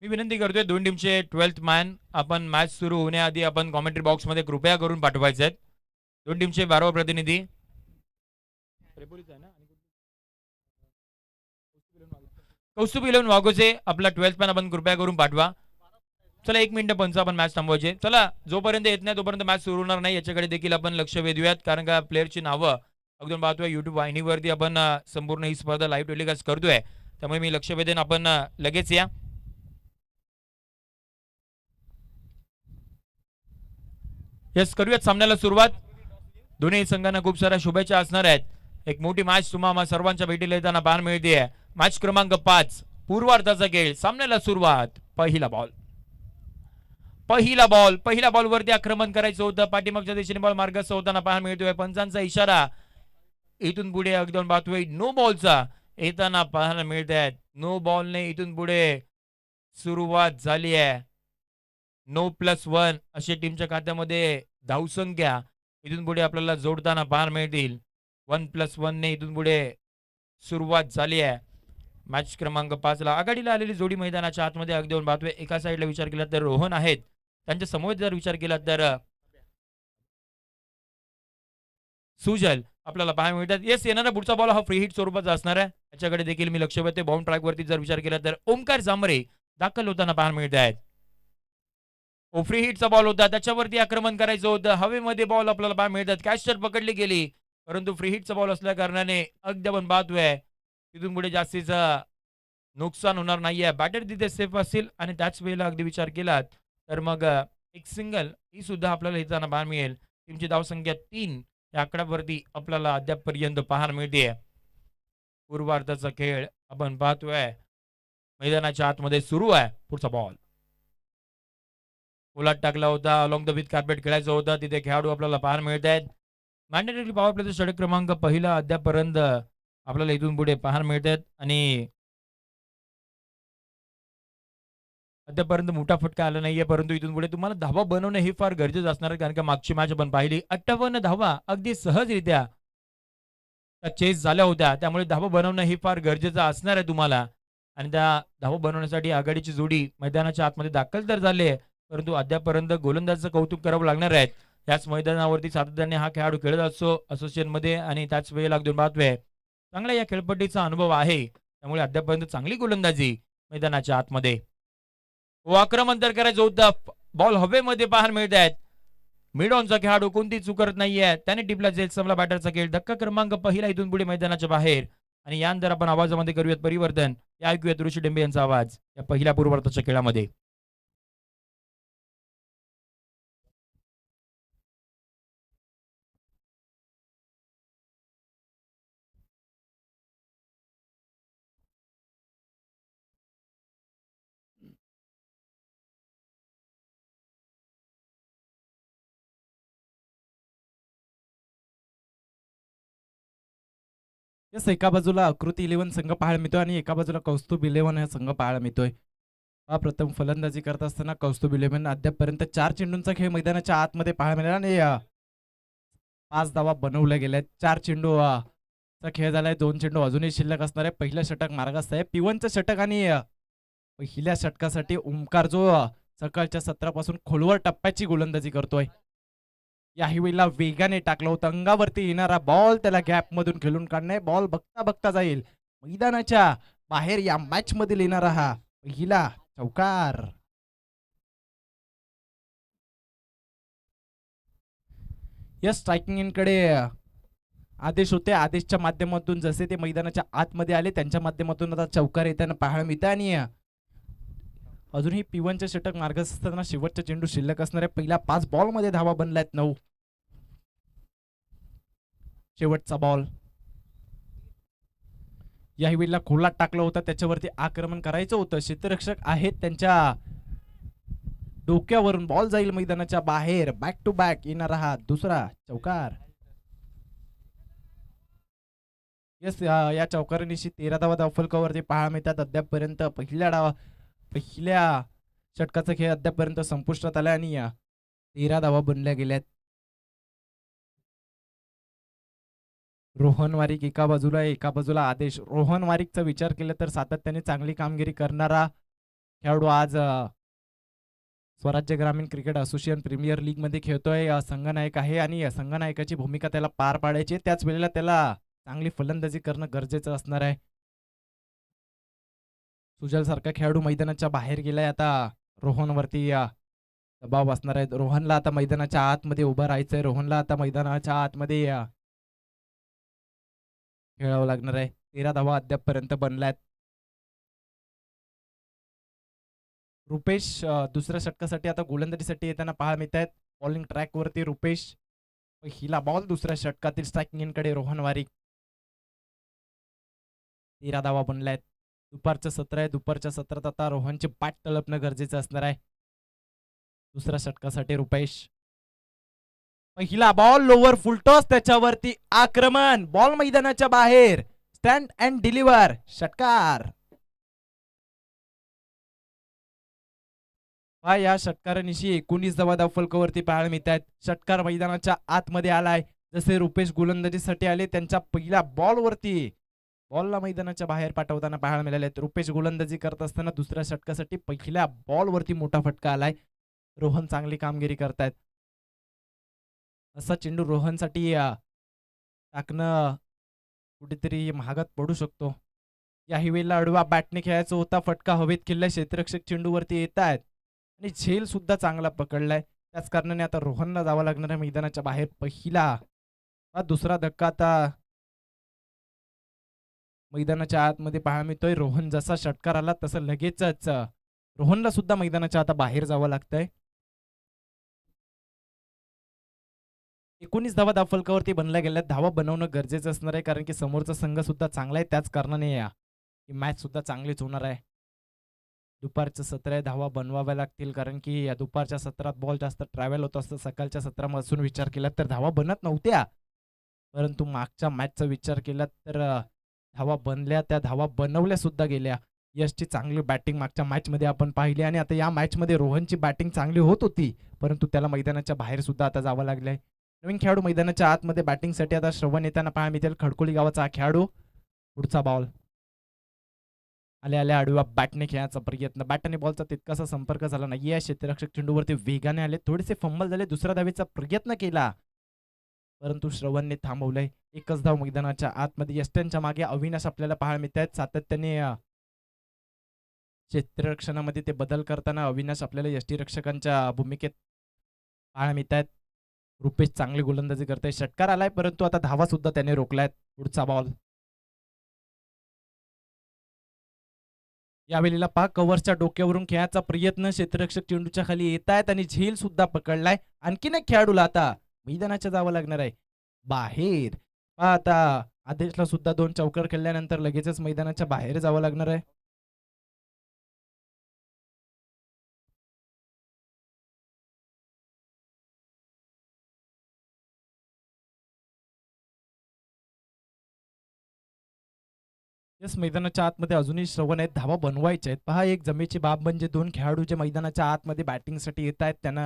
मी विनंती करतोय दोन टीमचे 12th मॅन आपण मॅच सुरू होण्याआधी आपण कॉमेंट्री बॉक्समध्ये कृपया करून पाठवायचे आहेत. दोन टीमचे 12 प्रतिनिधी. कौस्तुभ इलेव्हन वाघोचे आपला 12th मॅन आपण कृपया करून पाठवा. चला 1 मिनिट पंच आपण मॅच थांबवायचे. चला जोपर्यंत येत नाही तोपर्यंत मॅच सुरू होणार नाही याच्याकडे देखील आपण लक्ष वेधूयात, कारण का प्लेअरची नावं अगदी पाहतोय युट्यूब वाहिनीवरती आपण संपूर्ण ही स्पर्धा लाईव्ह टेलिकास्ट करतोय, त्यामुळे मी लक्ष वेधेन. आपण लगेच या. यस, करूयात सामन्याला सुरुवात. दोन्ही संघांना खूप साऱ्या शुभेच्छा असणार आहेत. एक मोठी मॅच तुम्हाला सर्वांच्या भेटीला येताना पाहायला मिळते. मॅच क्रमांक 5 पूर्वार्धाचा खेळ. सामन्याला सुरुवात. पहिला बॉल वरती आक्रमण करायचं होतं. पाठीमागच्या दिशेने बॉल मार्गस्थ होताना पाहायला मिळतोय. पंचांचा इशारा इथून पुढे अगदी पाहतोय नो बॉलचा येताना पाहायला मिळत आहेत. नो बॉलने इथून पुढे सुरुवात झाली आहे. 9+1 अशी टीमच्या खात्यामध्ये धावसंख्या इथून पुढे आपल्याला जोडताना पाहायला मिळतील. 1+1 ने इथून पुढे सुरुवात झाली आहे. मॅच क्रमांक 5 ला आघाडीला आलेली जोडी मैदानाच्या आतमध्ये अगदी पाहतोय. एका साईडला विचार केला तर रोहन आहेत, त्यांच्या समोर जर विचार केला तर सुजल आपल्याला पाहायला मिळतात. येस, येणारा पुढचा बॉल हा फ्री हिट स्वरूपाचा असणार आहे, त्याच्याकडे देखील मी लक्ष वेधते. बाउंड ट्रॅक वरती जर विचार केला तर ओमकार जांभरे दाखल होताना पाहायला मिळत आहेत. फ्री हिटचा बॉल होता, त्याच्यावरती आक्रमण करायचं होतं. हवेमध्ये बॉल आपल्याला पाहायला मिळतात. कॅचर पकडली गेली, परंतु फ्री हिटचा बॉल असल्या कारणाने अगदी आपण पाहतोय तिथून पुढे जास्तीचं नुकसान होणार नाहीये. बॅटर तिथे सेफ असतील आणि त्याच वेळेला अगदी विचार केलात तर मग एक सिंगल ही सुद्धा आपल्याला येताना पाहायला मिळेल. टीमची धावसंख्या 3 या आकड्यावरती आपल्याला अद्यापपर्यंत पाहायला मिळते. पूर्वार्धाचा खेळ आपण पाहतोय मैदानाच्या आतमध्ये सुरू आहे. पुढचा बॉल उलाट टाकला होता. अलॉंग द विथ कार्पेट खेळायचं होतं. तिथे खेळाडू आपल्याला पाहायला मिळत आहेत. मॅन्डेटरी पॉवर प्लेचा षटक क्रमांक पहिला अद्यापर्यंत आपल्याला इथून पुढे पाहायला मिळत आहेत आणि अद्यापर्यंत मोठा फटका आला नाहीये, परंतु इथून पुढे तुम्हाला धावा बनवणं हे फार गरजेचं असणार आहे, कारण का मागची मॅच आपण पाहिली 58 धावा अगदी सहजरित्या चेस झाल्या होत्या. त्यामुळे धावा बनवणं हे फार गरजेचं असणार आहे तुम्हाला, आणि त्या धावा बनवण्यासाठी आघाडीची जोडी मैदानाच्या आतमध्ये दाखल तर झाले, परंतु अद्यापर्यंत गोलंदाजाचं कौतुक करावं लागणार आहे. याच मैदानावरती सातत्याने हा खेळाडू खेळत असतो असोसिएशन मध्ये, आणि त्याच वेळेला अगदी पाहतोय चांगला या खेळपट्टीचा अनुभव आहे, त्यामुळे अद्यापर्यंत चांगली गोलंदाजी मैदानाच्या आतमध्ये. आक्रमण तर करायचं होतं. बॉल हवेमध्ये पाहायला मिळत आहेत. मिड ऑनचा खेळाडू कोणती चुकत नाहीये, त्याने टिपला जेल समला बॅटरचा खेळ. धक्का क्रमांक पहिला इथून पुढे मैदानाच्या बाहेर, आणि यानंतर आपण आवाजामध्ये करूयात परिवर्तन. या ऐकूयात ऋषी डेंबे यांचा आवाज या पहिल्या पूर्वार्धाच्या खेळामध्ये. यस, एका बाजूला आकृती 11 संघ पाहायला मिळतोय आणि एका बाजूला कौस्तुभ 11 हा संघ पाहायला मिळतोय. प्रथम फलंदाजी करत असताना कौस्तुभ 11 अद्यापपर्यंत 4 चेंडूंचा खेळ मैदानाच्या आतमध्ये पाहायला मिळाला आणि 5 धावा बनवल्या गेल्या. 4 चेंडू चा खेळ झालाय. 2 चेंडू अजूनही शिल्लक असणार आहे. पहिलं षटक मार्गस्थ आहे. पिवनचं षटक, आणि पहिल्या षटकासाठी ओमकार जो सकाळच्या सत्रापासून खोलवर टप्प्याची गोलंदाजी करतोय. याही वेळेला वेगाने टाकलं होतं. अंगावरती येणारा बॉल त्याला गॅप मधून खेळून काढणे. बॉल बघता बघता जाईल मैदानाच्या बाहेर. या मॅच मधील येणारा हा पहिला चौकार. या स्ट्रायकिंग इनकडे आदेश होते. आदेशच्या माध्यमातून जसे ते मैदानाच्या आतमध्ये आले त्यांच्या माध्यमातून आता चौकार येताना पाहायला मिळतं, आणि अजूनही पिवनचे षटक मार्गस्थ असताना शेवटचा चेंडू शिल्लक असणार आहे. पहिल्या 5 बॉल मध्ये धावा बनल्यात 9. शेवटचा बॉल याही वेळेला खोलात टाकलं होतं. त्याच्यावरती आक्रमण करायचं होतं. क्षेत्ररक्षक आहेत त्यांच्या डोक्यावरून बॉल जाईल मैदानाच्या बाहेर. बॅक टू बॅक येणारा हा दुसरा चौकार. यस, या चौकारानिशी 13 धावा धावफलकावरती पाहायला मिळतात. अद्यापपर्यंत पहिल्या षटकाचा खेळ अद्यापपर्यंत संपुष्टात आला आणि 13 धावा बनल्या गेल्यात. रोहन वारिक एका बाजूला आदेश. रोहन वारिकचा विचार केला तर सातत्याने चांगली कामगिरी करणारा खेळाडू आज स्वराज्य ग्रामीण क्रिकेट असोसिएशन प्रीमियर लीग मध्ये खेळतोय. संघनायक आहे आणि संघनायकाची भूमिका त्याला पार पाडायची आहे. त्याच वेळेला त्याला चांगली फलंदाजी करणं गरजेचं असणार आहे. सुजल सारखा खेळाडू मैदानाच्या बाहेर गेलाय. आता रोहनवरती दबाव बसणार आहे. रोहनला आता मैदानाच्या आतमध्ये उभं राहायचंय. रोहनला आता मैदानाच्या आतमध्ये खेळावं लागणार आहे. 13 धावा अद्यापपर्यंत बनल्यात. रुपेश दुसऱ्या षटकासाठी आता गोलंदाजीसाठी येताना पाहायला मिळत आहेत. बॉलिंग ट्रॅकवरती रुपेश. पहिला बॉल दुसऱ्या षटकातील स्ट्रायकिंग एंडकडे रोहन वारिक. 13 धावा बनल्यात. दुपारचं सत्र आहे. दुपारच्या सत्रात आता रोहनचे बॅट तळपणं गरजेचं असणार आहे. दुसऱ्या षटकासाठी रुपेश. पहिला बॉल लोअर फुलटॉस त्याच्यावरती आक्रमण. बॉल मैदानाच्या बाहेर. Stand and deliver. षटकार. या षटकारानिशी 19 धावा धावफलकावरती पाहायला मिळत आहेत. षटकार मैदानाच्या आतमध्ये आलाय. जसे रुपेश गोलंदाजीसाठी आले त्यांच्या पहिल्या बॉलवरती बॉलला मैदानाच्या बाहेर पाठवताना पाहायला मिळाले आहेत. रुपेश गोलंदाजी करत असताना दुसऱ्या षटकासाठी पहिल्या बॉलवरती मोठा फटका आलाय. रोहन चांगली कामगिरी करतायत. असा चेंडू रोहनसाठी टाकणं कुठेतरी महागात पडू शकतो. याही वेळेला अडवा बॅटने खेळायचा होता. फटका हवेत खेळलाय. क्षेत्ररक्षक चेंडूवरती येत आहेत आणि झेल सुद्धा चांगला पकडलाय. त्याच कारणाने आता रोहनला जावं लागणार आहे मैदानाच्या बाहेर. पहिला दुसरा धक्का आता मैदानाच्या आतमध्ये पाहायला मिळतोय. रोहन जसा षटकार आला तसं लगेचच रोहनला सुद्धा मैदानाच्या आता बाहेर जावं लागतंय. 19 धावा धावफलकावरती बनल्या गेल्या. धावा बनवणं गरजेचं असणार आहे कारण की समोरचा संघ सुद्धा चांगला आहे. त्याच कारणाने ही मॅच सुद्धा चांगलीच होणार आहे. दुपारचं सत्र आहे. धावा बनवाव्या लागतील कारण की या दुपारच्या सत्रात बॉल जास्त ट्रॅव्हल होत असतं. सकाळच्या सत्रापासून विचार केला तर धावा बनत नव्हत्या. परंतु मागच्या मॅचचा विचार केला तर धावा बनल्या. त्या धावा बनवल्या सुद्धा गेल्या. यशची चांगली बॅटिंग मागच्या मॅचमध्ये आपण पाहिली आणि आता या मॅचमध्ये रोहनची बॅटिंग चांगली होत होती परंतु त्याला मैदानाच्या बाहेर सुद्धा आता जावं लागलंय. नवीन खेळाडू मैदानाच्या आतमध्ये बॅटिंगसाठी आता श्रवण येताना पाहायला मिळेल. खडकोली गावाचा हा खेळाडू. पुढचा बॉल आल्या आडव्या बॅटने खेळायचा प्रयत्न. बॅट आणि बॉलचा तितकासा संपर्क झाला नाही. क्षेत्ररक्षक चेंडूवरती वेगाने आले. थोडेसे फंबल झाले. दुसऱ्या धावेचा प्रयत्न केला परंतु श्रवणने थांबवलंय. एकच धाव मैदानाच्या आतमध्ये. यष्ट्यांच्या मागे अविनाश आपल्याला पाहायला मिळत आहेत. सातत्याने क्षेत्ररक्षणामध्ये ते बदल करताना अविनाश आपल्याला यष्टीरक्षकांच्या भूमिकेत पाहायला मिळत आहेत. रुपेश चांगली गोलंदाजी करताय. षटकार आलाय परंतु आता धावा सुद्धा त्याने रोखल्यात. पुढचा बॉल यावेळेला पहा कव्हरच्या डोक्यावरून खेळायचा प्रयत्न. क्षेत्ररक्षक चेंडूच्या खाली येत आहेत आणि झेल सुद्धा पकडलाय. आणखीन एक खेळाडूला आता मैदानाच्या जावं लागणार आहे बाहेर. पहा आता आदेशला सुद्धा 2 चौकार खेळल्यानंतर लगेचच मैदानाच्या बाहेर जावं लागणार आहे. मैदानाच्या आतमध्ये अजूनही श्रवण आहेत. धावा बनवायच्या आहेत. पहा एक जमेची बाब म्हणजे 2 खेळाडू जे मैदानाच्या आतमध्ये बॅटिंगसाठी येत आहेत त्यांना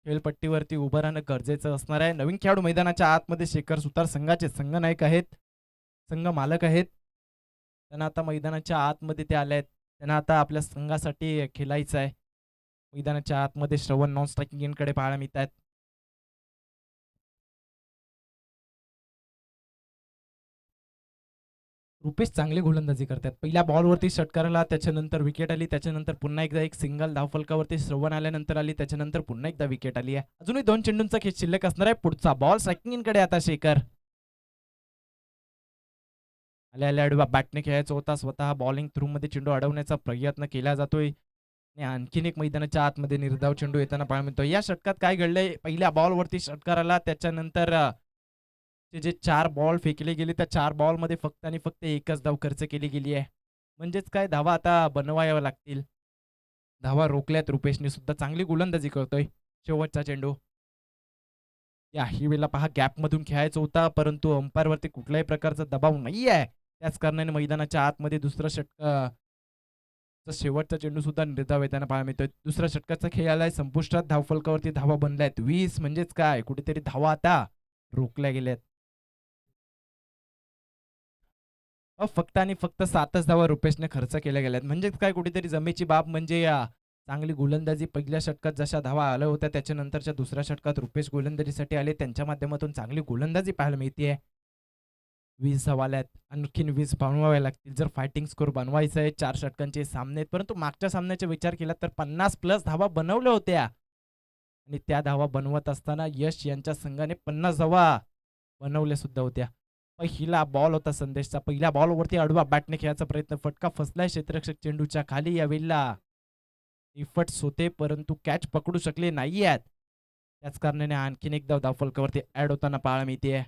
खेळपट्टीवरती उभं राहणं गरजेचं असणार आहे. नवीन खेळाडू मैदानाच्या आतमध्ये शेखर सुतार संघाचे संघनायक आहेत. संघ मालक आहेत. त्यांना आता मैदानाच्या आतमध्ये ते आले आहेत. त्यांना आता आपल्या संघासाठी खेळायचं आहे. मैदानाच्या आतमध्ये श्रवण नॉन स्ट्रायकिंग एंडकडे पाहायला मिळत आहेत. रुपेश चांगली गोलंदाजी करतात. पहिल्या बॉलवरती षटकाराला त्याच्यानंतर विकेट आली. त्याच्यानंतर पुन्हा एकदा एक सिंगल धावफलकावरती श्रवण आल्यानंतर आली. त्याच्यानंतर पुन्हा एकदा विकेट आली आहे. अजूनही 2 चेंडूंचा खेळ शिल्लक असणार आहे. पुढचा बॉल स्ट्रायकिंग एंडकडे आता शेखर. आल्या अडवा बॅटने खेळायचा होता. स्वतः बॉलिंग थ्रू मध्ये चेंडू अडवण्याचा प्रयत्न केला जातोय आणि आणखीन एक मैदानाच्या आतमध्ये निर्धाव चेंडू येताना पाहायला मिळतो. या षटकात काय घडलंय पहिल्या बॉलवरती षटकार आला. त्याच्यानंतर जे 4 बॉल फेकले गेले त्या 4 बॉलमध्ये फक्त आणि फक्त एकच धाव खर्च केली गेली आहे. म्हणजेच काय धावा आता बनवाव्या लागतील. धावा रोखल्यात. रुपेशने सुद्धा चांगली गोलंदाजी करतोय. शेवटचा चेंडू याही वेळेला पहा गॅपमधून खेळायचा होता परंतु अंपायरवरती कुठल्याही प्रकारचा दबाव नाही आहे. त्याच कारणाने मैदानाच्या आतमध्ये दुसरा षटक शेवटचा चेंडू सुद्धा निर्धाव येताना पाहायला मिळतोय. दुसऱ्या षटकाचा खेळ आलाय संपुष्टात. धावफलकावरती धावा बनल्यात 20. म्हणजेच काय कुठेतरी धावा आता रोखल्या गेल्यात. फक्त आणि फक्त 7च धावा रुपेशने खर्च केल्या गेल्यात. म्हणजेच काय कुठेतरी जमेची बाब म्हणजे चांगली गोलंदाजी पहिल्या षटकात जशा धावा आल्या होत्या त्याच्यानंतरच्या दुसऱ्या षटकात रुपेश गोलंदाजीसाठी आले. त्यांच्या माध्यमातून चांगली गोलंदाजी पाहायला मिळतेय. 20 धावा आल्यात. आणखीन 20 बनवाव्या लागतील. जर फायटिंग स्कोर बनवायचा आहे 4 षटकांचे सामने आहेत. परंतु मागच्या सामन्याचा विचार केला तर 50+ धावा बनवल्या होत्या. आणि त्या धावा बनवत असताना यश यांच्या संघाने 50 धावा बनवल्या सुद्धा होत्या. पहिला बॉल होता संदेशचा. पहिल्या बॉलवरती आडवा बॅटने खेळायचा प्रयत्न. फटका फसलाय क्षेत्ररक्षक चेंडूच्या खाली. यावेळेला इफर्ट्स होते परंतु कॅच पकडू शकले नाहीयेत. त्याच कारणाने आणखीन एकदा धावफलकावरती ऍड होताना पाहायला मिळते.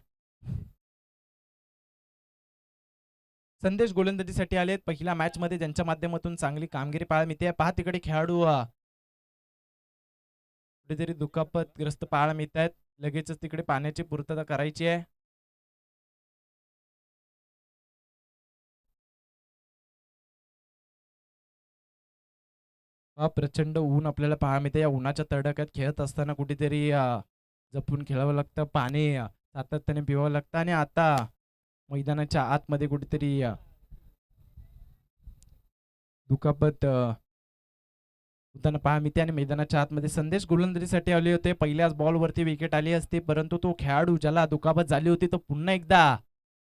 संदेश गोलंदाजीसाठी आलेत. पहिल्या मॅच मध्ये त्यांच्या माध्यमातून चांगली कामगिरी पाहायला मिळते. पहा तिकडे खेळाडू कुठेतरी दुखापतग्रस्त पाहायला मिळत आहेत. लगेचच तिकडे पाण्याची पूर्तता करायची आहे. प्रचंड ऊन आपल्याला पाहायला मिळते. या उन्हाच्या तडाख्यात खेळत असताना कुठेतरी जपून खेळावं लागतं. पाणी सातत्याने पिवावं लागतं. आणि आता मैदानाच्या आतमध्ये कुठेतरी दुखापत होताना पाहायला मिळते. आणि मैदानाच्या आतमध्ये संदेश गोलंदाजीसाठी आले होते. पहिल्याच बॉलवरती विकेट आली असती परंतु तो खेळाडू ज्याला दुखापत झाली होती तो पुन्हा एकदा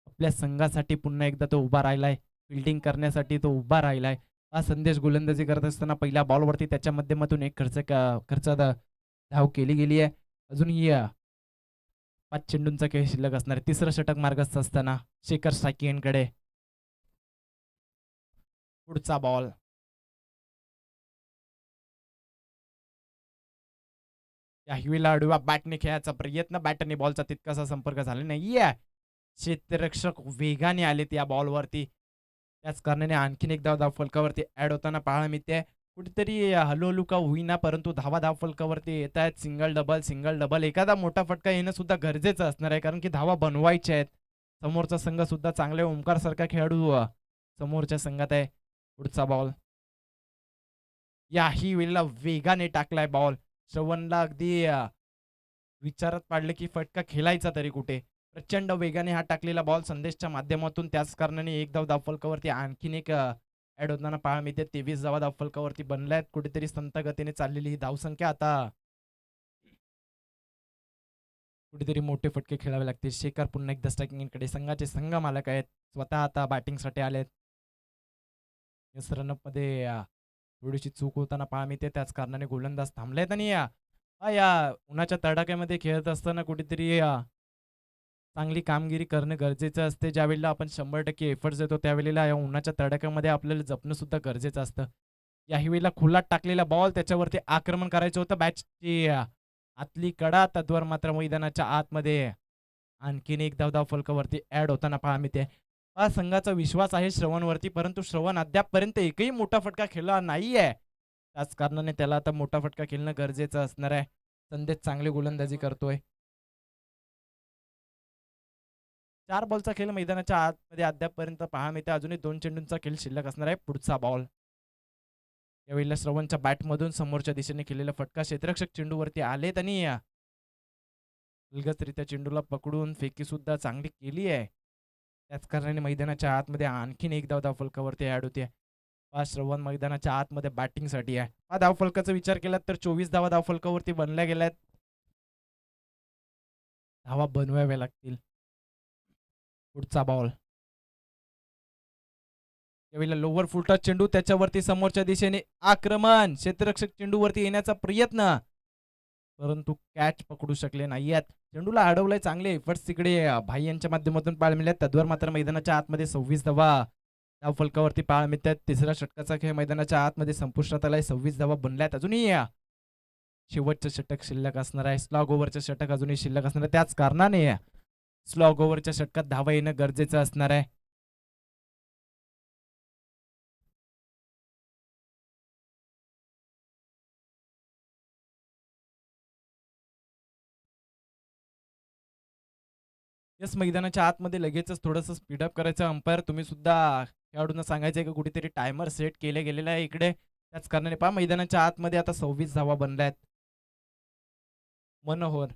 आपल्या संघासाठी पुन्हा एकदा तो उभा राहिलाय. फिल्डिंग करण्यासाठी तो उभा राहिलाय. हा संदेश गोलंदाजी करत असताना पहिल्या बॉलवरती त्याच्या माध्यमातून एक खर्च धाव केली गेली आहे. अजूनही 5 चेंडूंचा खेळ शिल्लक असणार आहे. तिसरं षटक मार्गस्थ असताना शेखर सायकियनकडे पुढचा बॉल. यावेळेला आडवा बॅटने खेळायचा प्रयत्न. बॅटने बॉलचा तितकासा संपर्क झाला नाहीये. क्षेत्ररक्षक वेगाने आलेत या बॉलवरती. त्याच कारणाने आणखीन एकदा धावफलकावरती ऍड होताना पाहायला मिळते. कुठेतरी हलू का होईना परंतु धावफलकावरती येत आहेत. सिंगल डबल एखादा मोठा फटका येणं सुद्धा गरजेचं असणार आहे कारण की धावा बनवायचे आहेत. समोरचा संघ सुद्धा चांगले ओमकार सारखा खेळाडू समोरच्या संघात आहे. पुढचा बॉल. याही वेळेला वेगाने टाकलाय बॉल. श्रवणला अगदी विचारात पाडले की फटका खेळायचा तरी कुठे. प्रचंड वेगाने हा टाकलेला बॉल संदेशच्या माध्यमातून. त्याच कारणाने एक धाव धावफलकावरती आणखीन एक ऍड होताना पाहायला मिळते. 23 धावा धावफलकावरती बनल्यात. कुठेतरी संत गतीने चाललेली ही धावसंख्या आता कुठेतरी मोठे फटके खेळावे लागतील. शेखर पुन्हा एकदा स्ट्रायकिंगकडे. संघाचे संघ मालक आहेत. स्वतः आता बॅटिंगसाठी आलेत. एस रनअप मध्ये थोडीशी चूक होताना पाहायला मिळते. त्याच कारणाने गोलंदाज थांबलेत. आणि या उन्हाच्या तडाख्यामध्ये खेळत असताना कुठेतरी चांगली कामगिरी करणं गरजेचं असते. ज्यावेळेला आपण 100% एफर्ट्स देतो त्यावेळेला या उन्हाच्या तडाख्यामध्ये आपल्याला जपणं सुद्धा गरजेचं असतं. याही वेळेला खुला टाकलेला बॉल. त्याच्यावरती आक्रमण करायचं होतं. बॅटची आतली कडा. तद्वार मात्र मैदानाच्या आतमध्ये आणखीन एक धाव फलकावरती ऍड होताना पाहायला मिळते. हा संघाचा विश्वास आहे श्रवणवरती परंतु श्रवण अद्यापपर्यंत एकही मोठा फटका खेळला नाहीये. त्याच कारणाने त्याला आता मोठा फटका खेळणं गरजेचं असणार आहे. संदेश चांगली गोलंदाजी करतोय. 4 बॉलचा खेळ मैदानाच्या आतमध्ये अद्यापपर्यंत पाहायला मिळते. अजूनही 2 चेंडूंचा खेळ शिल्लक असणार आहे. पुढचा बॉल. यावेळेला श्रवणच्या बॅटमधून समोरच्या दिशेने केलेला फटका. क्षेत्ररक्षक चेंडूवरती आलेत आणि अलगदरित्या चेंडूला पकडून फेकी सुद्धा चांगली केली आहे. त्याच कारणाने मैदानाच्या आतमध्ये आणखीन एक धाव फलकावरती ऍड होते. हा श्रवण मैदानाच्या आतमध्ये बॅटिंगसाठी आहे. हा धावफलकाचा विचार केला तर 24 धावा धावफलकावरती बनल्या गेल्यात. धावा बनवाव्या लागतील. पुढचा बॉल. यावेळेला लोअर फुलटॉस चेंडू. त्याच्यावरती समोरच्या दिशेने आक्रमण. क्षेत्ररक्षक चेंडूवरती येण्याचा प्रयत्न परंतु कॅच पकडू शकले नाहीयेत. चेंडूला अडवलंय. चांगले एफर्ट्स तिकडे भाई यांच्या माध्यमातून पाहायला मिळाले. तद्वार मात्र मैदानाच्या आतमध्ये 26 धावा धावफलकावरती पाहायला मिळतात. तिसऱ्या षटकाचा खेळ मैदानाच्या आतमध्ये संपुष्टात आलाय. 26 धावा बनल्यात. अजूनही शेवटचं षटक शिल्लक असणार आहे. स्लॉग ओव्हरचं षटक अजूनही शिल्लक असणार आहे. त्याच कारणाने स्लॉग ओव्हरच्या षटकात धावा येणं गरजेचं असणार आहे. यस मैदानाच्या आतमध्ये लगेचच थोडंसं स्पीडअप करायचं. अंपायर तुम्ही सुद्धा खेळाडूंना सांगायचंय की कुठेतरी टायमर सेट केले गेलेला आहे इकडे. त्याच कारणाने पहा मैदानाच्या आतमध्ये आता 26 धावा बनल्यात. मनोहर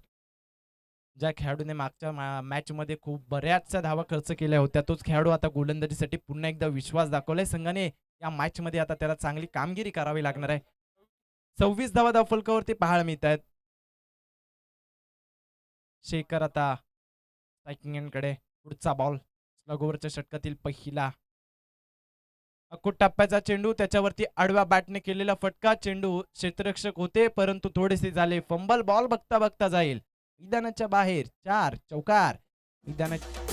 ज्या खेळाडूने मागच्या मॅचमध्ये खूप बऱ्याचशा धावा खर्च केल्या होत्या, तोच खेळाडू आता गोलंदाजीसाठी पुन्हा एकदा विश्वास दाखवलाय संघाने. या मॅचमध्ये आता त्याला चांगली कामगिरी करावी लागणार आहे. 26 धावा धावफलकावरती पाहायला मिळत आहेत. शेखर आता स्ट्रायकिंग एंडकडे. पुढचा बॉल स्लग ओव्हरच्या षटकातील पहिला. अकुट टप्प्याचा चेंडू, त्याच्यावरती आडव्या बॅटने केलेला फटका. चेंडू क्षेत्ररक्षक होते परंतु थोडेसे झाले फंबल. बॉल बघता बघता जाईल मैदानाच्या बाहेर. 4 चौकार मैदानाच्या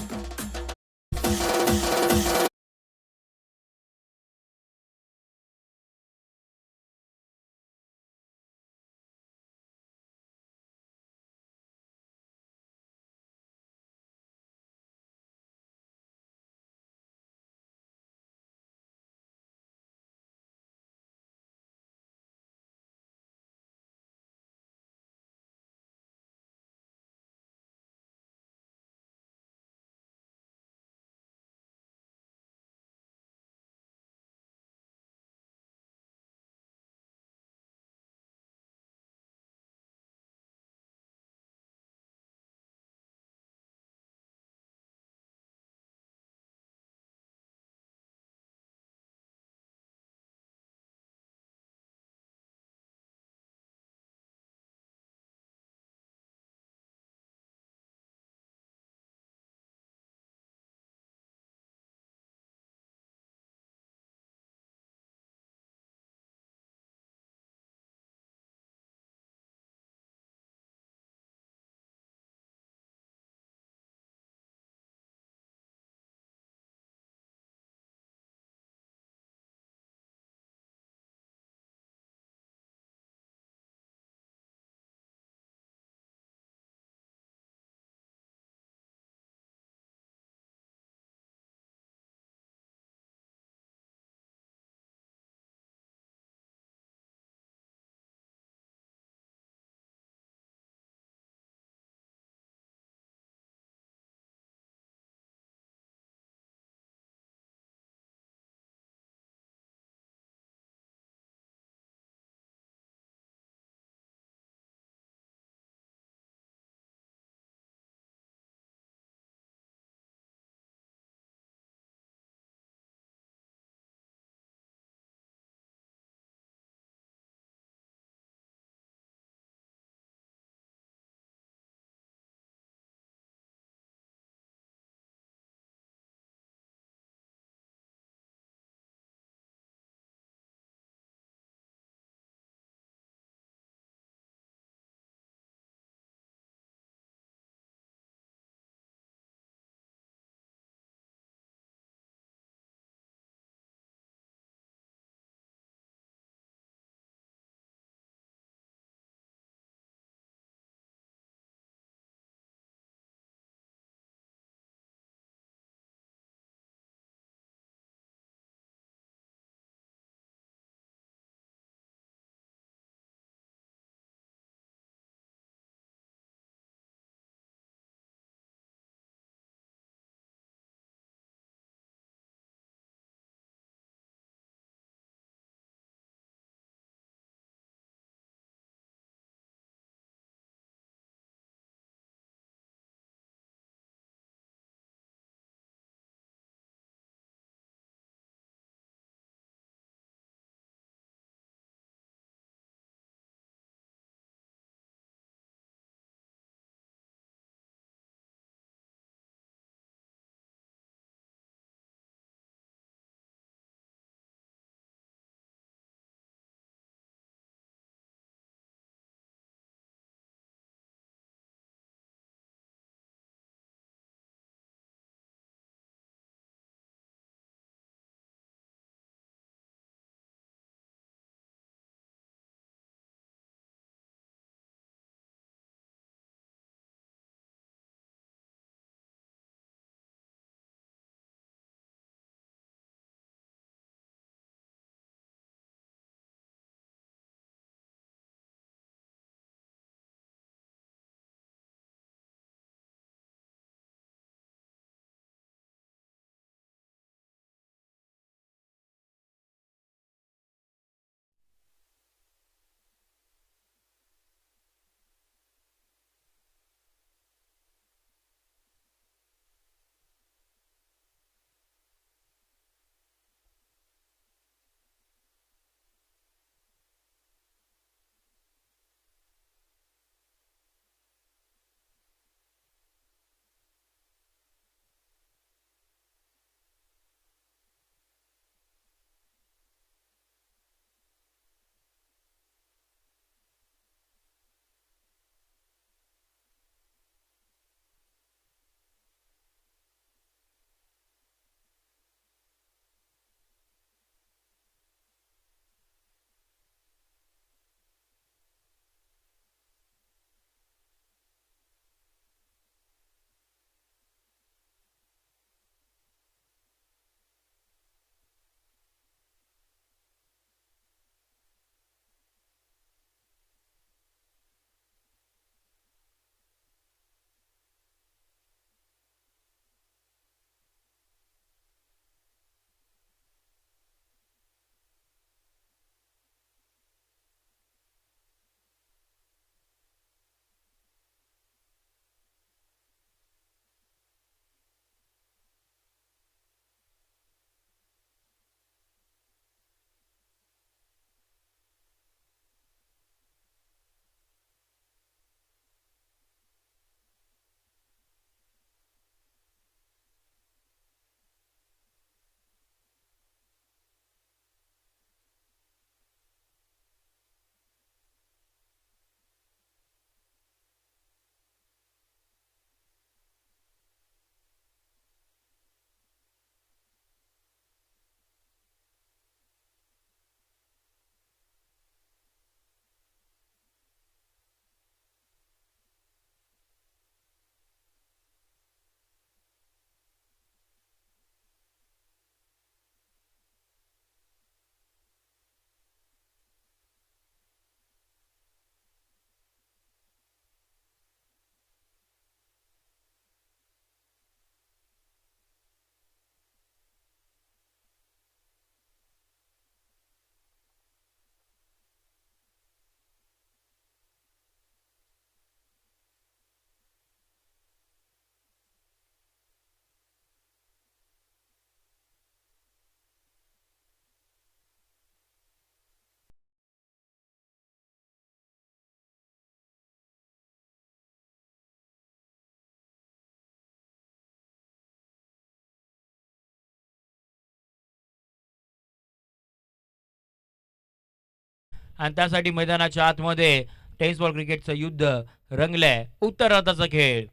आणि त्यासाठी मैदानाच्या आतमध्ये टेनिस बॉल क्रिकेटचं युद्ध रंगलंय. उत्तरार्धाचा खेळ.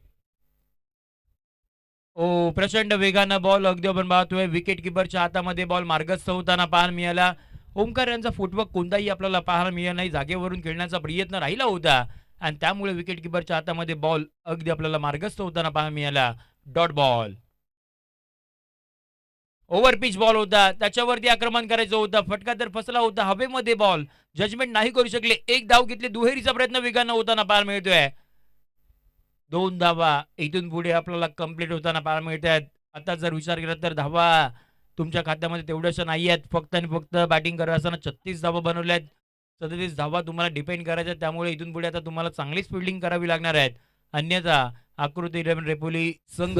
प्रचंड वेगानं बॉल अगदी आपण पाहतोय विकेट किपरच्या हातामध्ये बॉल मार्गस्थ होताना पाहायला मिळाला. ओमकार यांचा फुटवर्क कोणताही आपल्याला पाहायला मिळाला नाही. जागेवरून खेळण्याचा प्रयत्न राहिला होता आणि त्यामुळे विकेट किपरच्या हातामध्ये बॉल अगदी आपल्याला मार्गस्थ होताना पाहायला मिळाला. Dot ball. Over pitch ball होता. त्याच्यावरती आक्रमण करायचं होतं. फटका तर फसला होता. हवेमध्ये बॉल. जजमेंट नाही करू शकले. एक धाव घेतली. दुहेरीचा प्रयत्न वेगानं होताना पाहायला मिळतोय. 2 धावा इथून पुढे आपल्याला कंप्लीट होताना पाहायला मिळत आहेत. आता जर विचार केला तर धावा तुमच्या खात्यामध्ये तेवढ्याशा नाही आहेत. फक्त आणि फक्त बॅटिंग करत असताना 36 धावा बनवल्या आहेत. 37 धावा तुम्हाला डिपेंड करायच्या आहेत. त्यामुळे इथून पुढे आता तुम्हाला चांगलीच फिल्डिंग करावी लागणार आहेत. अन्यथा आकृती 11 रेपोली संघ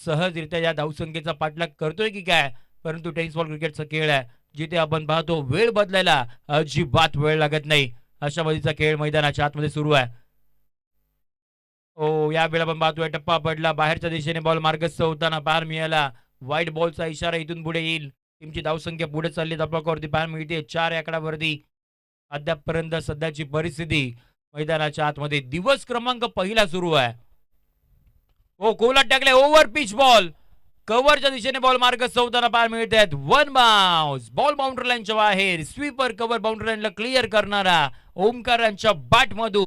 सहजरित्या या धावसंख्येचा पाठलाग करतोय की काय? परंतु टेनिस बॉल क्रिकेटचा खेळ आहे. जिथे आपण पाहतो वेळ बदलायला अजिबात वेळ लागत नाही. अशा पद्धतीचा खेळ मैदानाच्या आतमध्ये सुरू आहे. यावेळेला आपण पाहतोय टप्पा पडला. बाहेरच्या दिशेने बॉल मार्गस्थ होताना पाहायला मिळाला. व्हाईट बॉलचा इशारा इथून पुढे येईल. टीमची धावसंख्या पुढे चालली धावपकावरती पाहायला मिळते 4 आकड्यावरती. अद्यापपर्यंत सध्याची परिस्थिती मैदानाच्या आतमध्ये दिवस क्रमांक पहिला सुरू आहे. कोलात टाकले ओव्हर पिच बॉल. कव्हरच्या दिशेने बॉल मार्गस्थ होताना पाहायला मिळत आहेत. One bounce. बॉल बाउंड्री लाईनच्या बाहेर. स्वीपर कव्हर बाउंड्री लाईनला क्लिअर करणारा ओमकारांच्या बॅटमधून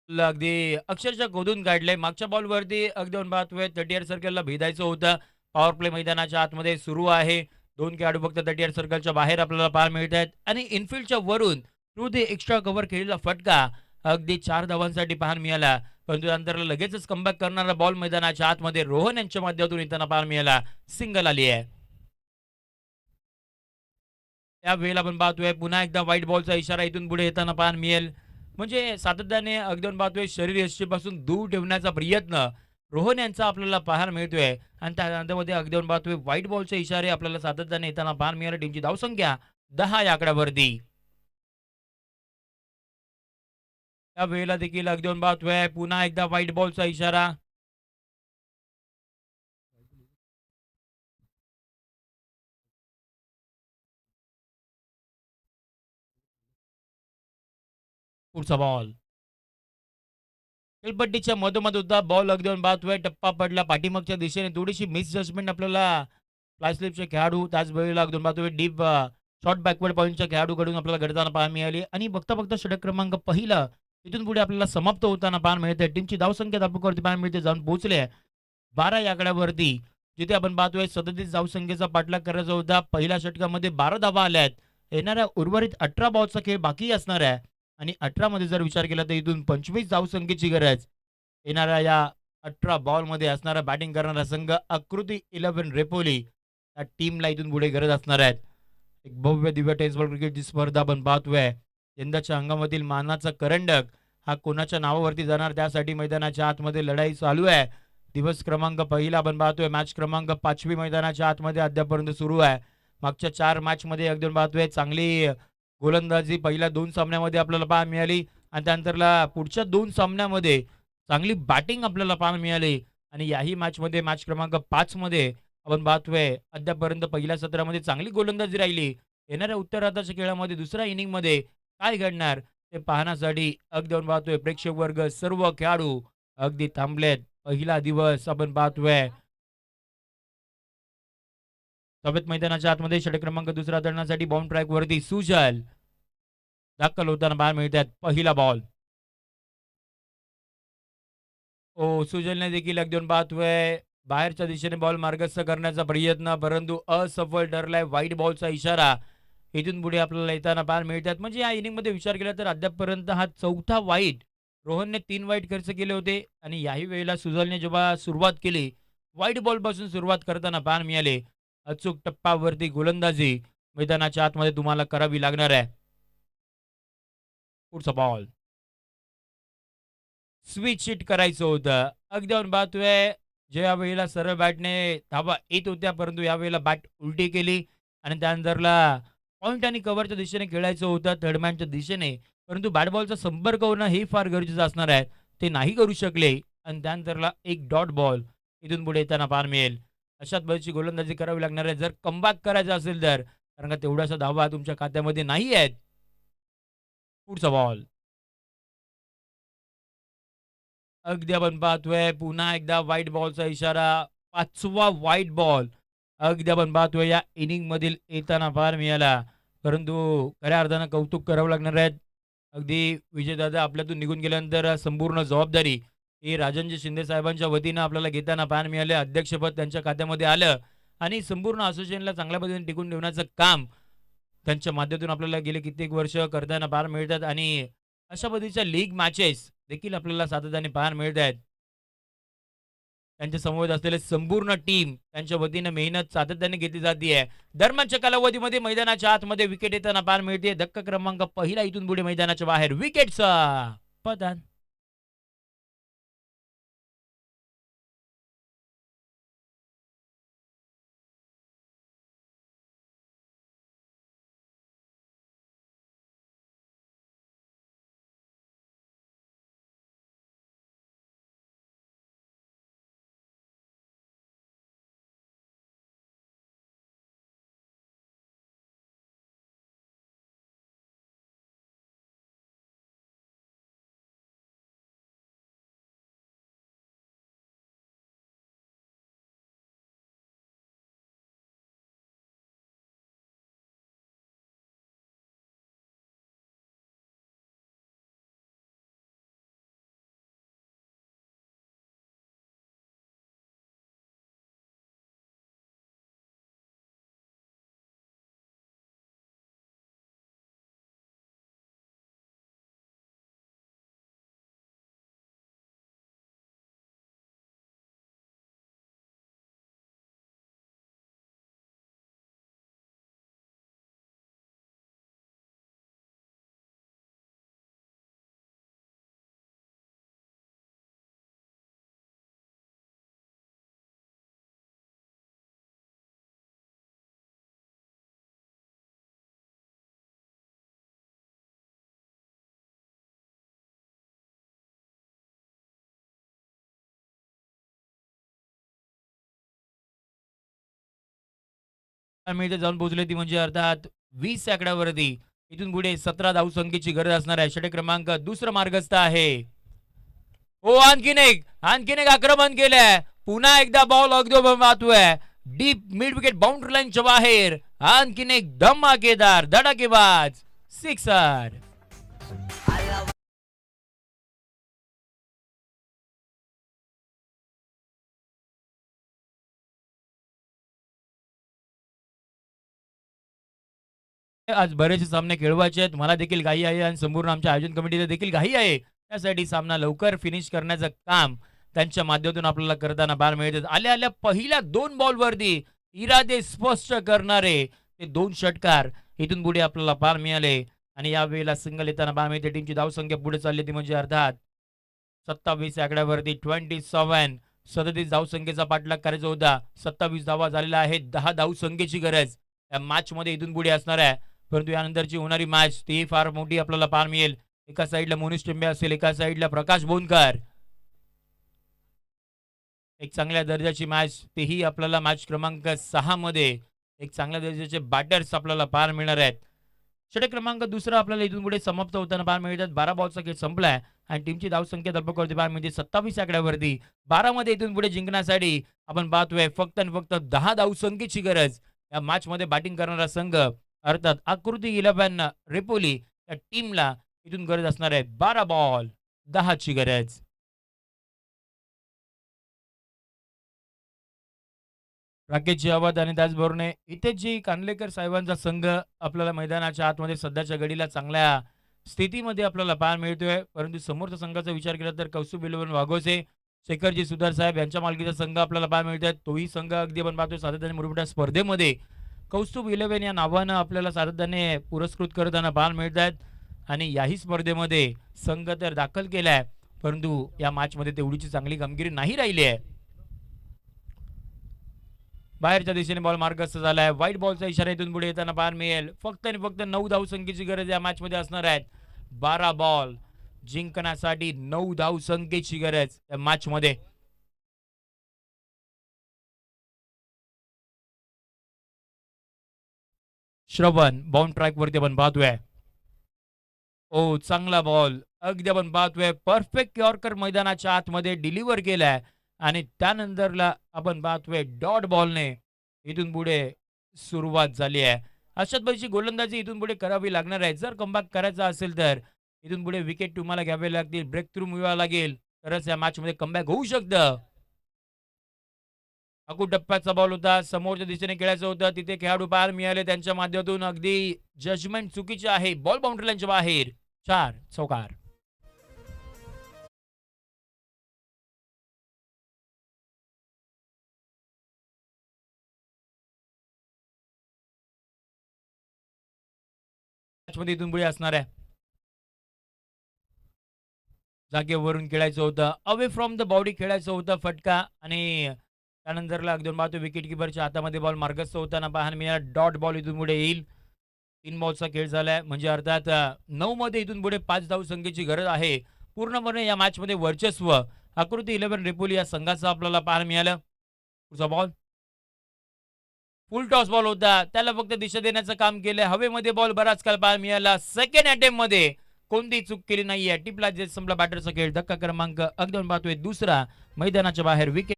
अगदी अक्षरशः खोदून काढलंय. मागच्या बॉलवरती अगदी आपण पाहतोय 30 सर्कलला भेदायचं होतं. पॉवर प्ले मैदानाच्या आतमध्ये सुरू आहे. 2 खेळाडू फक्त 30 सर्कलच्या बाहेर आपल्याला पाहायला मिळत आहेत आणि इनफिल्डच्या वरून थ्रू दी एक्स्ट्रा कव्हर केलेला फटका अगदी 4 धावांसाठी पाहायला मिळाला. परंतु नंतर लगेचच कमबॅक करणारा बॉल मैदानाच्या आतमध्ये रोहन यांच्या माध्यमातून येताना पाहायला मिळाला. सिंगल आली आहे. त्यावेळेला आपण पाहतोय पुन्हा एकदा व्हाईट बॉलचा इशारा इथून पुढे येताना पाहायला मिळेल. म्हणजे सातत्याने अगदी आपण पाहतोय शरीर यष्टीपासून दूर ठेवण्याचा प्रयत्न रोहन यांचा आपल्याला पाहायला मिळतोय आणि त्या नादामध्ये अगदी आपण पाहतोय व्हाईट बॉलचे इशारे आपल्याला सातत्याने येताना पाहायला मिळाले. टीमची धावसंख्या 10 या आकड्यावरती. त्या वेळेला देखील अगदी आपण पाहतोय पुन्हा एकदा व्हाईट बॉलचा इशारा. पुढचा बॉल खेळपट्टीच्या मधोमध होता बॉल. अगदी आपण पाहतोय टप्पा पडला पाठीमागच्या दिशेने. थोडीशी मिस जजमेंट आपल्याला फ्लाय स्लिपचे खेळाडू त्याच वेळेला अगदी पाहतोय डीप शॉर्ट बॅकवर्ड पॉईंटच्या खेळाडूकडून आपल्याला घडताना पाहायला मिळाली आणि बघता बघता षटक क्रमांक पहिला तिथून पुढे आपल्याला समाप्त होताना पाहायला मिळते. टीमची धावसंख्या धापकावरती पाहायला मिळते जाऊन पोहोचले 12 या आकड्यावरती. जिथे आपण पाहतोय 37 धावसंख्येचा पाठलाग करायचा होता. पहिल्या षटकामध्ये 12 धावा आल्या आहेत. येणाऱ्या उर्वरित 18 बॉलचा खेळ बाकी असणार आहे आणि 18 मध्ये जर विचार केला तर इथून 25 धावसंख्येची गरज येणाऱ्या या 18 बॉलमध्ये असणारा बॅटिंग करणारा संघ आकृती 11 रेपोली त्या टीमला इथून पुढे गरज असणार आहेत. एक भव्य दिव्य टेनिस बॉल क्रिकेटची स्पर्धा आपण पाहतोय. यंदाच्या हंगामातील मानाचा करंडक हा कोणाच्या नावावरती जाणार त्यासाठी मैदानाच्या आतमध्ये लढाई चालू आहे. दिवस क्रमांक पहिला आपण पाहतोय. मॅच क्रमांक 5वी मैदानाच्या आतमध्ये अद्यापर्यंत सुरू आहे. मागच्या 4 मॅचमध्ये अगदी पाहतोय चांगली गोलंदाजी पहिल्या 2 सामन्यामध्ये आपल्याला पाहायला मिळाली आणि त्यानंतरला पुढच्या 2 सामन्यामध्ये चांगली बॅटिंग आपल्याला पाहायला मिळाली आणि याही मॅचमध्ये मॅच क्रमांक 5 मध्ये आपण पाहतोय अद्यापर्यंत पहिल्या सत्रामध्ये चांगली गोलंदाजी राहिली. येणाऱ्या उत्तरार्धाच्या खेळामध्ये दुसऱ्या इनिंगमध्ये काय घडणार ते पाहण्यासाठी अगदी आपण पाहतोय प्रेक्षक वर्ग सर्व खेळाडू अगदी थांबलेत. पहिला दिवस आपण पाहतोय. सभेत मैदानाच्या आतमध्ये षटक क्रमांक दुसरा धरण्यासाठी बाउंड ट्रॅक वरती सुजल दाखल होताना पाहायला मिळतात. पहिला बॉल सुजलने देखील अगदी पाहतोय बाहेरच्या दिशेने बॉल मार्गस्थ करण्याचा प्रयत्न परंतु असफल ठरलाय. व्हाईट बॉलचा इशारा इथून पुढे आपल्याला येताना पाहायला मिळतात. म्हणजे या इनिंगमध्ये विचार केला तर अद्यापपर्यंत हा चौथा वाईट. रोहनने 3 वाईट खर्च केले होते आणि याही वेळेला सुजलने जेव्हा सुरुवात केली व्हाईट बॉल पासून सुरुवात करताना पाहायला मिळाले. अचूक टप्पावरती गोलंदाजी मैदानाच्या आतमध्ये तुम्हाला करावी लागणार आहे. पुढचा बॉल स्विच हिट करायचं होतं. अगदी आपण पाहतोय ज्या वेळेला सरळ बॅटने धावा येत होत्या, परंतु यावेळेला बॅट उलटी केली आणि त्यानंतरला पॉइंट आणि कव्हरच्या दिशेने खेळायचं होतं थर्डमॅनच्या दिशेने. परंतु बॅट बॉलचा संपर्क होणं हे फार गरजेचं असणार आहे. ते नाही करू शकले आणि त्यानंतरला एक डॉट बॉल इथून पुढे येताना पाहायला मिळेल. अशाच पद्धतीची गोलंदाजी करावी लागणार आहे जर कमबॅक करायचा असेल तर. कारण का तेवढ्याशा धावा तुमच्या खात्यामध्ये नाही आहेत. पुढचा बॉल. अगदी आपण पाहतोय पुन्हा एकदा व्हाईट बॉलचा इशारा. 5वा व्हाईट बॉल अगदी आपण पाहतोय या इनिंगमधील येताना पाहायला मिळाला. परंतु खऱ्या अर्थानं कौतुक करावं लागणार आहेत. अगदी विजयदादा आपल्यातून निघून गेल्यानंतर संपूर्ण जबाबदारी ही राजनजी शिंदे साहेबांच्या वतीनं आपल्याला घेताना पाहायला मिळाले. अध्यक्षपद त्यांच्या खात्यामध्ये आलं आणि संपूर्ण असोसिएशनला चांगल्या पद्धतीने टिकून ठेवण्याचं काम त्यांच्या माध्यमातून आपल्याला गेले कित्येक वर्ष करताना पाहायला मिळतात आणि अशा पद्धतीच्या लीग मॅचेस देखील आपल्याला सातत्याने पाहायला मिळत आहेत. त्यांच्या समवेत असलेले संपूर्ण टीम त्यांच्या वतीनं मेहनत सातत्याने घेतली जाते. दरम्यानच्या कालावधीमध्ये मैदानाच्या आतमध्ये विकेट येताना पाहायला मिळते. धक्का क्रमांक पहिला इथून पुढे मैदानाच्या बाहेर विकेटचा पतन. मिळते जाऊन पोहोचले ती म्हणजे अर्थात 20 आकड्यावरती. इथून पुढे 17 धावसंख्येची गरज असणार आहे. षटक क्रमांक दुसरं मार्गस्थ आहे. हो आणखीन एक आक्रमण केलंय. पुन्हा एकदा बॉल अगदी वाहतोय डीप मिड विकेट बाउंड्री लाईनच्या बाहेर. आणखीन एक धमाकेदार धडाकेबाज सिक्सर. आज बरेचसे सामने खेळवायचे आहेत. मला देखील घाई आहे आणि संपूर्ण आमच्या आयोजन कमिटीला देखील घाई आहे. त्यासाठी सामना लवकर फिनिश करण्याचं काम त्यांच्या माध्यमातून आपल्याला करताना पाहायला मिळतात. आल्या आल्या पहिल्या 2 बॉलवरती इरादे स्पष्ट करणारे ते 2 षटकार इथून पुढे आपल्याला पाहायला मिळाले आणि यावेळेला सिंगल येताना पाहायला मिळते. टीमची धावसंख्या पुढे चालली ती म्हणजे अर्थात 27 आकड्यावरती 27. 37 धावसंख्येचा पाठलाग करायचा होता. 27 धावा झालेल्या आहेत. 10 धावसंख्येची गरज या मॅचमध्ये इथून पुढे असणार आहे. परंतु यानंतरची होणारी मॅच ती फार मोठी आपल्याला पाहायला मिळेल. एका साईडला मोनिश टेंबे असेल, एका साईडला प्रकाश बोनकर. एक चांगल्या दर्जाची मॅच तेही आपल्याला मॅच क्रमांक 6 मध्ये एक चांगल्या दर्जाचे बॅटर्स आपल्याला पाहायला मिळणार आहेत. षटक क्रमांक दुसरा आपल्याला इथून पुढे समाप्त होताना पाहायला मिळतात. 12 बॉलचा खेळ संपलाय आणि टीमची धावसंख्या धडपकवरती पाहायला मिळते 27 आकड्यावरती. 12 मध्ये इथून पुढे जिंकण्यासाठी आपण पाहतोय फक्त आणि फक्त 10 धावसंख्येची गरज. या मॅच मध्ये बॅटिंग करणारा संघ अर्थात आकृती 11 रेपोली या टीमला इथून गरज असणार आहे 12 बॉल 10 ची गरज. राकेशची आवाज आणि त्याचबरोबर इथे जी कानलेकर साहेबांचा संघ आपल्याला मैदानाच्या आतमध्ये सध्याच्या घडीला चांगल्या स्थितीमध्ये आपल्याला पाहायला मिळतोय. परंतु समोरच्या संघाचा विचार केला तर कौस्तुभ इलेव्हन वाघोसे, शेखरजी सुधार साहेब यांच्या मालकीचा संघ आपल्याला पाहायला मिळतात. तोही संघ अगदी आपण पाहतोय सातत्याने मोठमोठ्या स्पर्धेमध्ये कौस्तुभ इलेव्हन या नावानं आपल्याला सातत्याने पुरस्कृत करताना पाहायला मिळतात आणि याही स्पर्धेमध्ये संघ तर दाखल केलाय परंतु या मॅचमध्ये तेवढीची चांगली कामगिरी नाही राहिली आहे. बाहेरच्या दिशेने बॉल मार्गस्थ झालाय. व्हाईट बॉलचा इशारा इथून पुढे येताना पाहायला मिळेल. फक्त आणि फक्त 9 धावसंख्येची गरज या मॅच मध्ये असणार आहेत. 12 बॉल जिंकण्यासाठी 9 धावसंख्येची गरज या मॅच मध्ये. श्रवण बाउंड ट्रॅक वरती आपण पाहतोय. ओ चांगला बॉल अगदी आपण पाहतोय. परफेक्ट यॉर्कर मैदानाच्या आतमध्ये डिलिव्हर केलाय आणि त्यानंतरला आपण पाहतोय डॉट बॉलने इथून पुढे सुरुवात झाली आहे. अशाच पद्धतीची गोलंदाजी इथून पुढे करावी लागणार आहे. जर कमबॅक करायचा असेल तर इथून पुढे विकेट तुम्हाला घ्यावे लागतील, ब्रेक थ्रू मिळवावा लागेल, तरच या मॅच मध्ये कमबॅक होऊ शकतं. अकू टप्प्याचा बॉल होता, समोरच्या दिशेने खेळायचं होतं, तिथे खेळाडू पाहायला मिळाले, त्यांच्या माध्यमातून अगदी जजमेंट चुकीचे आहे. बॉल बाउंड्री लाईनच्या बाहेर. 4 चौकार. मॅच मध्ये इथून पुढे असणार आहे. जागेवरून खेळायचं होतं, अवे फ्रॉम द बॉडी खेळायचं होतं, फटका आणि त्यानंतरला अगदी पाहतो विकेट किपरच्या हातामध्ये बॉल मार्गस्थ होताना पाहायला मिळाला. डॉट बॉल इथून पुढे येईल. 3 बॉलचा खेळ झालाय म्हणजे अर्थात 9 मध्ये इथून पुढे 5 धावसंख्येची गरज आहे. पूर्णपणे या मॅच मध्ये वर्चस्व आकृती 11 रेपोली या संघाचं आपल्याला पाहायला मिळालं. पुढचा बॉल फुल टॉस बॉल होता, त्याला फक्त दिशा देण्याचं काम केलंय. हवेमध्ये बॉल बराच काळ पाहायला मिळाला. सेकंड अटेम्प्ट मध्ये कोणतीही चूक केली नाहीये. टिपला जे संपला बॅटरचा खेळ. धक्का क्रमांक अगदी आपण पाहतोय दुसरा, मैदानाच्या बाहेर विकेट.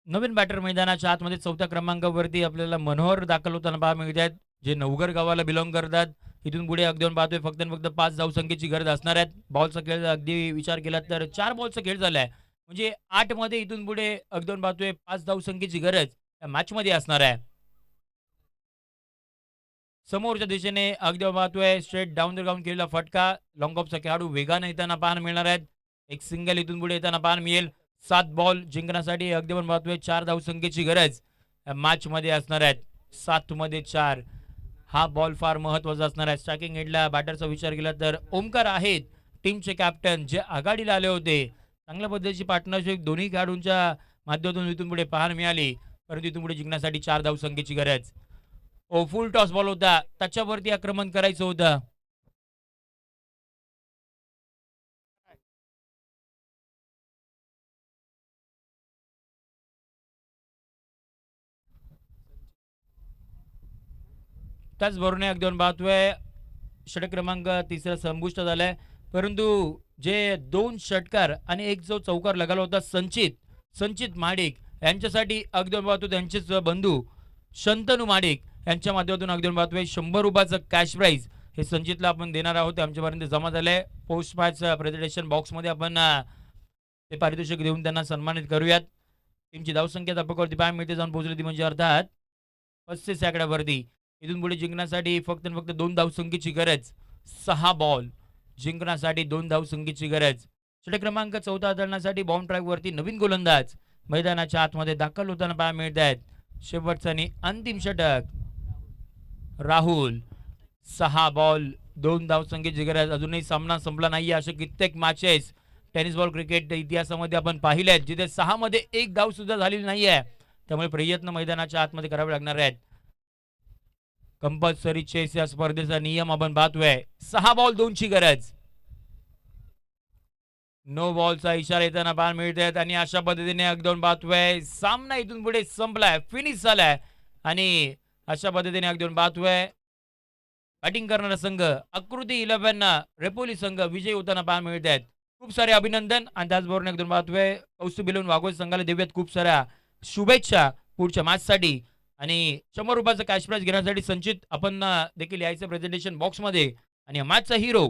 नवीन बॅटर मैदानाच्या आतमध्ये 4थ्या क्रमांकावरती आपल्याला मनोहर दाखल होताना पाहायला मिळत आहेत, जे नवघर गावाला बिलॉंग करतात. इथून पुढे अगदी आपण पाहतोय फक्त आणि फक्त 5 धावसंख्येची गरज असणार आहेत. बॉलचा खेळ अगदी विचार केला तर 4 बॉलचा खेळ झालाय म्हणजे 8 मध्ये इथून पुढे अगदी आपण पाहतोय 5 धावसंख्येची गरज या मॅच मध्ये असणार आहे. समोरच्या दिशेने अगदी आपण पाहतोय स्ट्रेट डाऊन द ग्राउंड केलेला फटका. लॉंग ऑफचा खेळाडू वेगाने येताना पाहायला मिळणार आहेत. एक सिंगल इथून पुढे येताना पाहायला मिळेल. 7 बॉल जिंकण्यासाठी अगदी आपण पाहतोय 4 धावसंख्येची गरज मॅच मध्ये असणार आहेत. 7 मध्ये 4 हा बॉल फार महत्वाचा असणार आहे. स्ट्रायकिंग हेडला बॅटरचा विचार केला तर ओमकार आहेत टीमचे कॅप्टन, जे आघाडीला आले होते. चांगल्या पद्धतीची पार्टनरशिप दोन्ही खेळाडूंच्या माध्यमातून इथून पुढे पाहायला मिळाली, परंतु इथून पुढे जिंकण्यासाठी 4 धावसंख्येची गरज. ओ फुल टॉस बॉल होता, त्याच्यावरती आक्रमण करायचं होतं. त्याचबरोबर अगदी आपण पाहतोय षटक क्रमांक 3 संपुष्ट झालाय, परंतु जे 2 षटकार आणि एक जो चौकार लगावला होता संचित माडिक यांच्यासाठी अगदी आपण पाहतो त्यांचेच बंधू शंतनू माडिक यांच्या माध्यमातून अगदी आपण पाहतोय 100 रुपयाचं कॅश प्राइज हे संचितला आपण देणार आहोत. आमच्यापर्यंत जमा झालंय. पोस्ट मॅच प्रेझेंटेशन बॉक्समध्ये आपण ते पारितोषिक देऊन त्यांना सन्मानित करूयात. टीमची धावसंख्या धापकावरती पाहायला मिळते जाऊन पोहोचली ती म्हणजे अर्थात 35 आकड्यावरती. इथून पुढे जिंकण्यासाठी फक्त आणि फक्त 2 धावसंख्येची गरज. 6 बॉल जिंकण्यासाठी 2 धावसंख्येची गरज. षटक क्रमांक 14 हाताळण्यासाठी बाउंड ट्रॅक वरती नवीन गोलंदाज मैदानाच्या आतमध्ये दाखल होताना पाहायला मिळत आहेत. शेवटचा आणि अंतिम षटक राहुल. 6 बॉल 2 धावसंख्येची गरज. अजूनही सामना संपला नाही. असे कित्येक मॅचेस टेनिस बॉल क्रिकेट इतिहासामध्ये आपण पाहिले आहेत जिथे 6 मध्ये 1 धाव सुद्धा झालेली नाहीये. त्यामुळे प्रयत्न मैदानाच्या आतमध्ये करावे लागणार आहेत. कंपल्सरी चेस या स्पर्धेचा नियम आपण पाहतोय. 6 बॉल 2 ची गरज. नो बॉलचा इशारा येताना पाहायला मिळत आहेत आणि अशा पद्धतीने अगदी पाहतोय सामना इथून पुढे संपलाय, फिनिश झालाय आणि अशा पद्धतीने अगदी पाहतोय बॅटिंग करणारा संघ आकृती 11 रेपोली संघ विजयी होताना पाहायला मिळत आहेत. खूप सारे अभिनंदन आणि त्याचबरोबर एकदम पाहतोय कौस्तुभ बिलवून वाघोज संघाला देऊयात खूप साऱ्या शुभेच्छा पुढच्या मॅचसाठी. आणि 100 रुपयाचा कॅश प्राइज घेण्यासाठी संचित आपण देखील यायचं प्रेझेंटेशन बॉक्समध्ये आणि या मॅचचा हिरो